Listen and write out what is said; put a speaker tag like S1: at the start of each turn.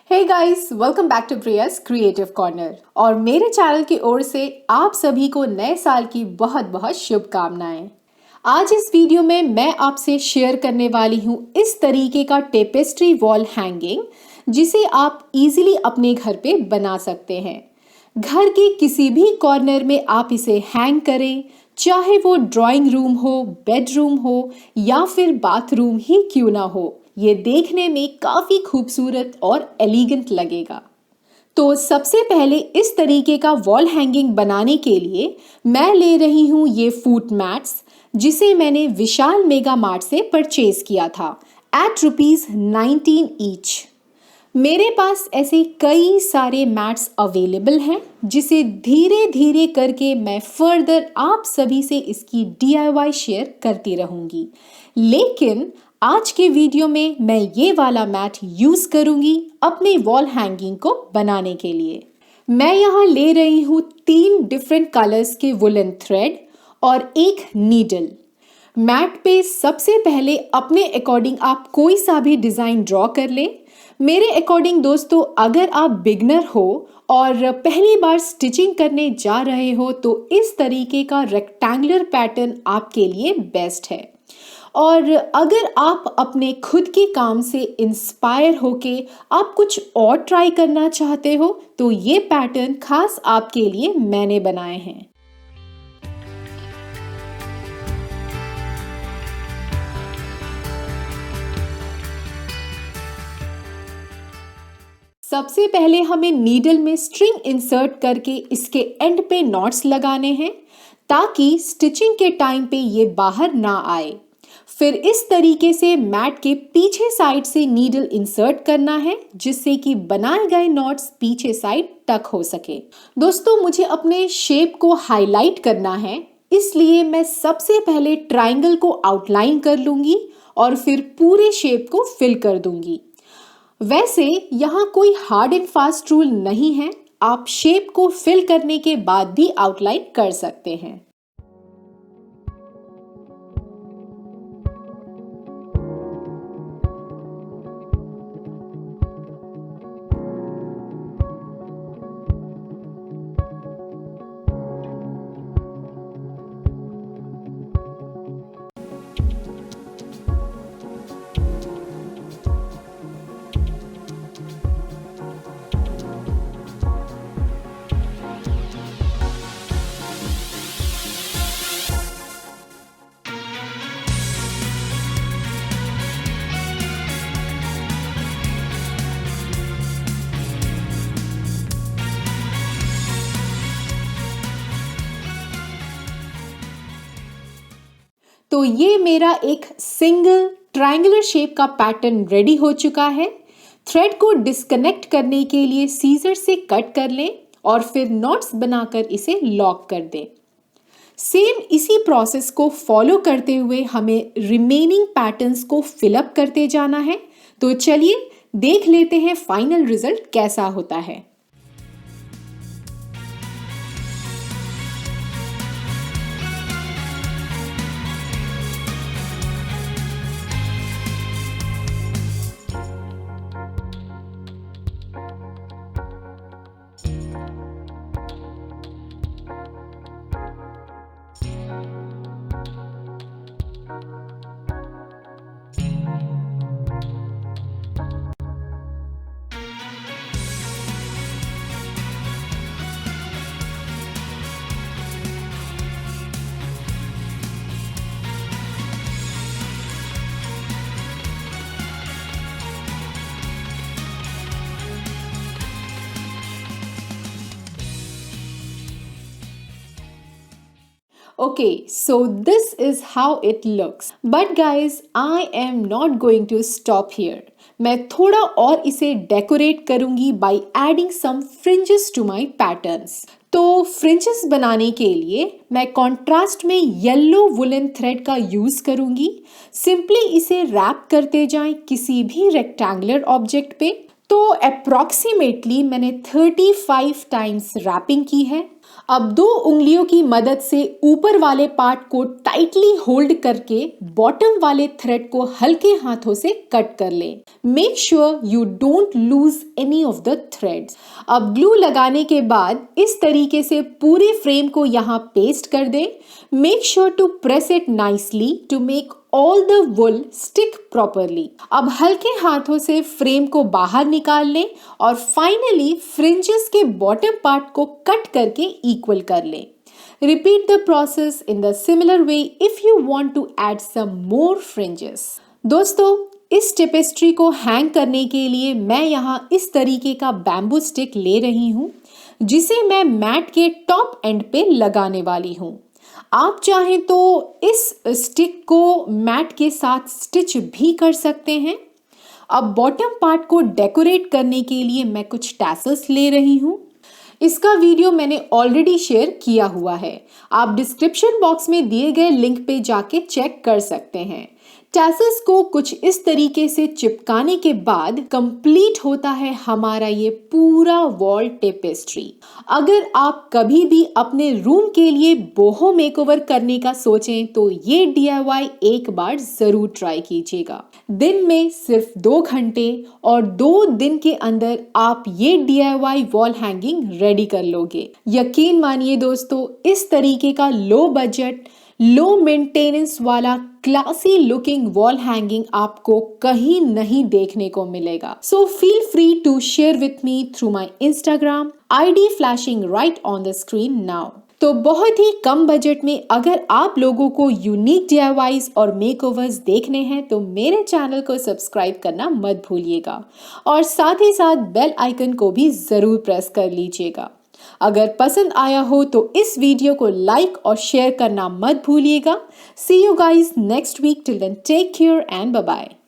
S1: Hey guys, welcome back to Priya's Creative Corner. और मेरे channel की ओर से आप सभी को नए साल की बहुत बहुत शुभकामनाएं। आज इस वीडियो में मैं आपसे शेयर करने वाली हूँ इस तरीके का टेपेस्ट्री वॉल हैंगिंग, जिसे आप इजीली अपने घर पे बना सकते हैं। घर के किसी भी कॉर्नर में आप इसे हैंग करें, चाहे वो ड्राइंग रूम हो, बेडरूम हो या फिर बाथरूम ही क्यों ना हो, ये देखने में काफी खूबसूरत और एलिगेंट लगेगा। तो सबसे पहले इस तरीके का वॉल हैंगिंग बनाने के लिए मैं ले रही हूँ ये फूट मैट्स, जिसे मैंने विशाल मेगा मार्ट से परचेज किया था एट ₹19 ईच। मेरे पास ऐसे कई सारे मैट्स अवेलेबल हैं, जिसे धीरे धीरे करके मैं फर्दर आप सभी से इसकी DIY शेयर करती रहूंगी। लेकिन आज के वीडियो में मैं ये वाला मैट यूज करूंगी अपने वॉल हैंगिंग को बनाने के लिए। मैं यहाँ ले रही हूँ 3 डिफरेंट कलर्स के वुलन थ्रेड और एक नीडल। मैट पे सबसे पहले अपने अकॉर्डिंग आप कोई सा भी डिज़ाइन ड्रॉ कर लें। मेरे अकॉर्डिंग दोस्तों, अगर आप बिगनर हो और पहली बार स्टिचिंग करने जा रहे हो तो इस तरीके का रेक्टेंगुलर पैटर्न आपके लिए बेस्ट है। और अगर आप अपने खुद के काम से इंस्पायर होके आप कुछ और ट्राई करना चाहते हो तो ये पैटर्न खास आपके लिए मैंने बनाए हैं। सबसे पहले हमें नीडल में स्ट्रिंग इंसर्ट करके इसके एंड पे नॉट्स लगाने हैं, ताकि स्टिचिंग के टाइम पे ये बाहर ना आए। फिर इस तरीके से मैट के पीछे साइड से नीडल इंसर्ट करना है, जिससे कि बनाए गए नॉट्स पीछे साइड टक हो सके। दोस्तों, मुझे अपने शेप को हाईलाइट करना है, इसलिए मैं सबसे पहले ट्रायंगल को आउटलाइन कर लूंगी और फिर पूरे शेप को फिल कर दूंगी। वैसे यहाँ कोई हार्ड एंड फास्ट रूल नहीं है, आप शेप को फिल करने के बाद भी आउटलाइन कर सकते हैं। तो ये मेरा एक सिंगल ट्रायंगुलर शेप का पैटर्न रेडी हो चुका है। थ्रेड को डिस्कनेक्ट करने के लिए सीजर से कट कर लें और फिर नॉट्स बनाकर इसे लॉक कर दें। सेम इसी प्रोसेस को फॉलो करते हुए हमें रिमेनिंग पैटर्न्स को फिलअप करते जाना है। तो चलिए देख लेते हैं फाइनल रिजल्ट कैसा होता है। Okay, so this is how it looks. But guys, I am not going to stop here. मैं थोड़ा और इसे डेकोरेट करूंगी by adding some fringes to my patterns. तो फ्रिंजेस बनाने के लिए मैं कंट्रास्ट में येलो वुलन थ्रेड का यूज करूंगी। सिंपली इसे रैप करते जाएं किसी भी रेक्टेंगुलर ऑब्जेक्ट पे। तो अप्रोक्सीमेटली मैंने 35 टाइम्स रैपिंग की है। अब 2 उंगलियों की मदद से ऊपर वाले पार्ट को टाइटली होल्ड करके बॉटम वाले थ्रेड को हल्के हाथों से कट कर लें। Make sure you don't lose any of the threads. अब ग्लू लगाने के बाद इस तरीके से पूरे फ्रेम को यहाँ पेस्ट कर दें। Make sure to press it nicely to make all the wool stick properly। अब हल्के हाथों से फ्रेम को बाहर निकाल लें और फाइनली फ्रिंजेस के बॉटम पार्ट को कट करके इक्वल कर लें। Repeat the process in the similar way if you want to add some more fringes। दोस्तों, इस टेपेस्ट्री को हैंग करने के लिए मैं यहाँ इस तरीके का बैम्बू स्टिक ले रही हूँ, जिसे मैं मैट के टॉप एंड पे लगाने वाली हूँ। आप चाहें तो इस स्टिक को मैट के साथ स्टिच भी कर सकते हैं। अब बॉटम पार्ट को डेकोरेट करने के लिए मैं कुछ टैसल्स ले रही हूँ। इसका वीडियो मैंने ऑलरेडी शेयर किया हुआ है, आप डिस्क्रिप्शन बॉक्स में दिए गए लिंक पे जाके चेक कर सकते हैं। टैसल्स को कुछ इस तरीके से चिपकाने के बाद कंप्लीट होता है हमारा ये पूरा वॉल टेपेस्ट्री। अगर आप कभी भी अपने रूम के लिए बोहो मेकओवर करने का सोचें तो ये DIY एक बार जरूर ट्राई कीजिएगा। दिन में सिर्फ 2 घंटे और 2 दिन के अंदर आप ये DIY वॉल हैंगिंग रेडी कर लोगे। यकीन मानिए दोस्तों, इस तरीके का लो बजट लो मेंटेनेंस वाला क्लासी लुकिंग वॉल हैंगिंग आपको कहीं नहीं देखने को मिलेगा। So feel free to share with me through my Instagram ID flashing right on the screen now. तो बहुत ही कम बजट में अगर आप लोगों को यूनिक DIYs और मेकओवर्स देखने हैं तो मेरे चैनल को सब्सक्राइब करना मत भूलिएगा और साथ ही साथ बेल आइकन को भी जरूर प्रेस कर लीजिएगा। अगर पसंद आया हो तो इस वीडियो को लाइक और शेयर करना मत भूलिएगा। See you guys next week, till then take care and bye bye.